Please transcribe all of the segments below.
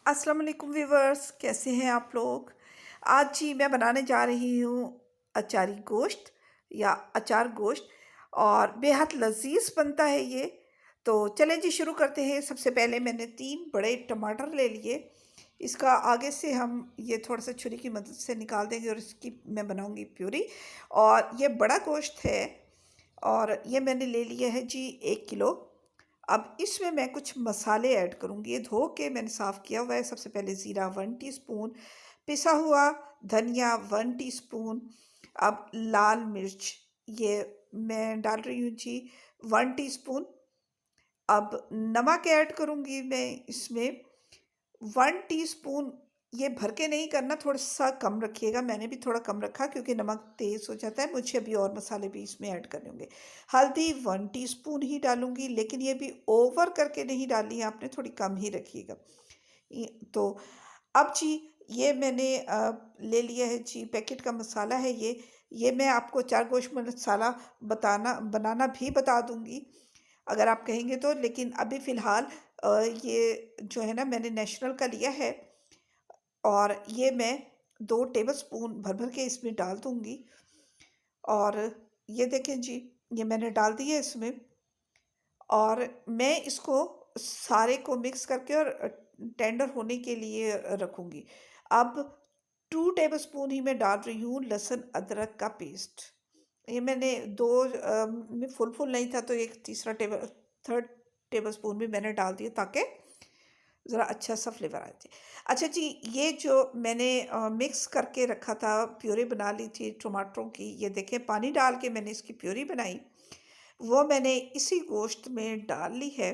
अस्सलाम वालेकुम व्यूवर्स, कैसे हैं आप लोग। आज जी मैं बनाने जा रही हूँ अचारी गोश्त या अचार गोश्त, और बेहद लजीज बनता है ये। तो चलें जी शुरू करते हैं। सबसे पहले मैंने 3 बड़े टमाटर ले लिए। इसका आगे से हम ये थोड़ा सा छुरी की मदद से निकाल देंगे और इसकी मैं बनाऊंगी प्यूरी। और ये बड़ा गोश्त है और ये मैंने ले लिया है जी 1 किलो। अब इसमें मैं कुछ मसाले ऐड करूँगी। ये धो के मैंने साफ़ किया हुआ है। सबसे पहले ज़ीरा 1 टीस्पून, पिसा हुआ धनिया 1 टीस्पून। अब लाल मिर्च ये मैं डाल रही हूँ जी 1 टीस्पून। अब नमक ऐड करूँगी मैं इसमें 1 टीस्पून। ये भर के नहीं करना, थोड़ा सा कम रखिएगा। मैंने भी थोड़ा कम रखा क्योंकि नमक तेज़ हो जाता है। मुझे अभी और मसाले भी इसमें ऐड करने होंगे। हल्दी 1 टीस्पून ही डालूंगी, लेकिन ये भी ओवर करके नहीं डालनी है आपने, थोड़ी कम ही रखिएगा। तो अब जी ये मैंने ले लिया है जी, पैकेट का मसाला है ये मैं आपको चार गोश्त मसाला बनाना भी बता दूंगी अगर आप कहेंगे तो। लेकिन अभी फ़िलहाल ये जो है ना, मैंने नेशनल का लिया है और ये मैं 2 टेबल स्पून भर भर के इसमें डाल दूंगी। और ये देखें जी, ये मैंने डाल दिया इसमें। और मैं इसको सारे को मिक्स करके और टेंडर होने के लिए रखूंगी। अब 2 टेबल स्पून ही मैं डाल रही हूँ लहसुन अदरक का पेस्ट। ये मैंने दो में फुल नहीं था तो एक थर्ड टेबल स्पून भी मैंने डाल दिया ताकि ज़रा अच्छा सा फ्लेवर आए थे। अच्छा जी, ये जो मैंने मिक्स करके रखा था, प्यूरी बना ली थी टमाटरों की, ये देखें पानी डाल के मैंने इसकी प्यूरी बनाई, वो मैंने इसी गोश्त में डाल ली है।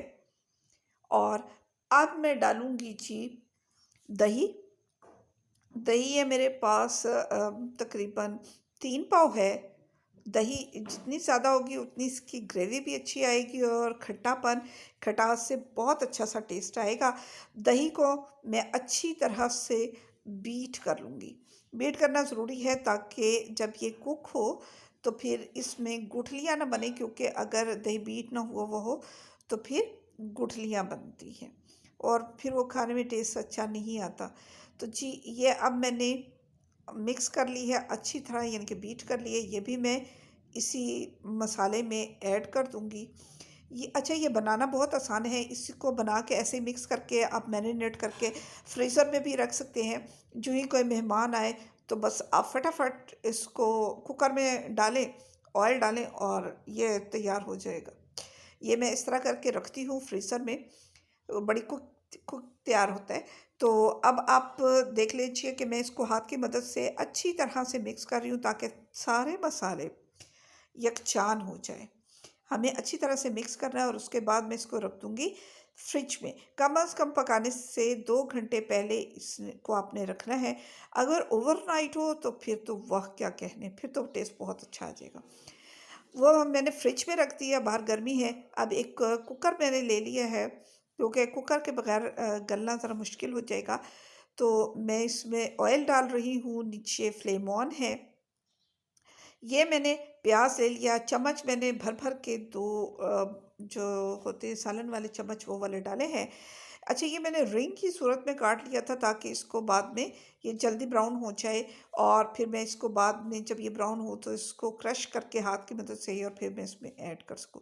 और अब मैं डालूंगी जी दही। दही है मेरे पास तकरीबन 3 पाव है। दही जितनी ज़्यादा होगी उतनी इसकी ग्रेवी भी अच्छी आएगी और खटास से बहुत अच्छा सा टेस्ट आएगा। दही को मैं अच्छी तरह से बीट कर लूँगी। बीट करना ज़रूरी है ताकि जब ये कुक हो तो फिर इसमें गुठलियाँ ना बने, क्योंकि अगर दही बीट ना हुआ वो हो तो फिर गुठलियाँ बनती हैं और फिर वो खाने में टेस्ट अच्छा नहीं आता। तो जी ये अब मैंने मिक्स कर ली है अच्छी तरह, यानी कि बीट कर ली है। ये भी मैं इसी मसाले में ऐड कर दूंगी। ये अच्छा, ये बनाना बहुत आसान है। इसको बना के ऐसे मिक्स करके आप मैरिनेट करके फ्रीज़र में भी रख सकते हैं। जो ही कोई मेहमान आए तो बस आप फटाफट इसको कुकर में डालें, ऑयल डालें और ये तैयार हो जाएगा। ये मैं इस तरह करके रखती हूँ फ्रीज़र में, बड़ी कुक कुक तैयार होता है। तो अब आप देख लीजिए कि मैं इसको हाथ की मदद से अच्छी तरह से मिक्स कर रही हूँ ताकि सारे मसाले यकजान हो जाए। हमें अच्छी तरह से मिक्स करना है और उसके बाद मैं इसको रख दूँगी फ्रिज में। कम अज़ कम पकाने से 2 घंटे पहले इसको आपने रखना है। अगर ओवरनाइट हो तो फिर तो वाह क्या कहने, फिर तो टेस्ट बहुत अच्छा आ जाएगा। वो मैंने फ्रिज में रख दिया, बाहर गर्मी है। अब एक कुकर मैंने ले लिया है क्योंकि कुकर के बगैर गलना ज़रा मुश्किल हो जाएगा। तो मैं इसमें ऑयल डाल रही हूँ, नीचे फ्लेम ऑन है। ये मैंने प्याज ले लिया, चम्मच मैंने भर भर के 2 जो होते हैं सालन वाले चम्मच वो वाले डाले हैं। अच्छा, ये मैंने रिंग की सूरत में काट लिया था ताकि इसको बाद में ये जल्दी ब्राउन हो जाए और फिर मैं इसको बाद में जब ये ब्राउन हो तो इसको क्रश करके हाथ की मदद से ही और फिर मैं इसमें ऐड कर सकूँ।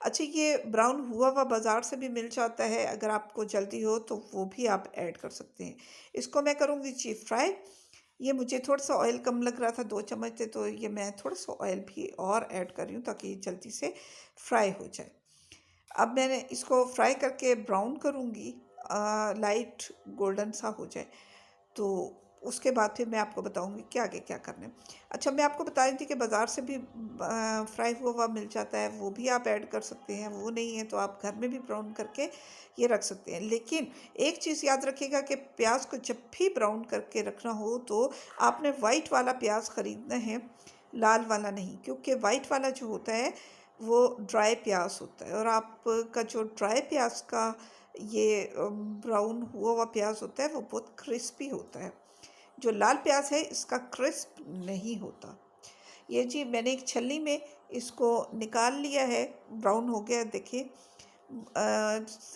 अच्छा, ये ब्राउन हुआ हुआ बाज़ार से भी मिल जाता है, अगर आपको जल्दी हो तो वो भी आप ऐड कर सकते हैं। इसको मैं करूँगी जी फ्राई। ये मुझे थोड़ा-सा ऑयल कम लग रहा था, 2 चम्मच थे, तो ये मैं थोड़ा-सा ऑयल भी और ऐड कर रही हूँ ताकि ये जल्दी से फ्राई हो जाए। अब मैंने इसको फ्राई करके ब्राउन करूँगी, लाइट गोल्डन सा हो जाए, तो उसके बाद फिर मैं आपको बताऊँगी कि आगे क्या करना है। अच्छा, मैं आपको बता रही थी कि बाज़ार से भी फ्राई हुआ हुआ मिल जाता है, वो भी आप ऐड कर सकते हैं। वो नहीं है तो आप घर में भी ब्राउन करके ये रख सकते हैं। लेकिन एक चीज़ याद रखिएगा कि प्याज को जब भी ब्राउन करके रखना हो तो आपने वाइट वाला प्याज ख़रीदना है, लाल वाला नहीं, क्योंकि वाइट वाला जो होता है वो ड्राई प्याज होता है और आपका जो ड्राई प्याज का ये ब्राउन हुआ हुआ प्याज होता है वो बहुत क्रिस्पी होता है। जो लाल प्याज है इसका क्रिस्प नहीं होता। ये जी मैंने एक छलनी में इसको निकाल लिया है, ब्राउन हो गया है देखिए।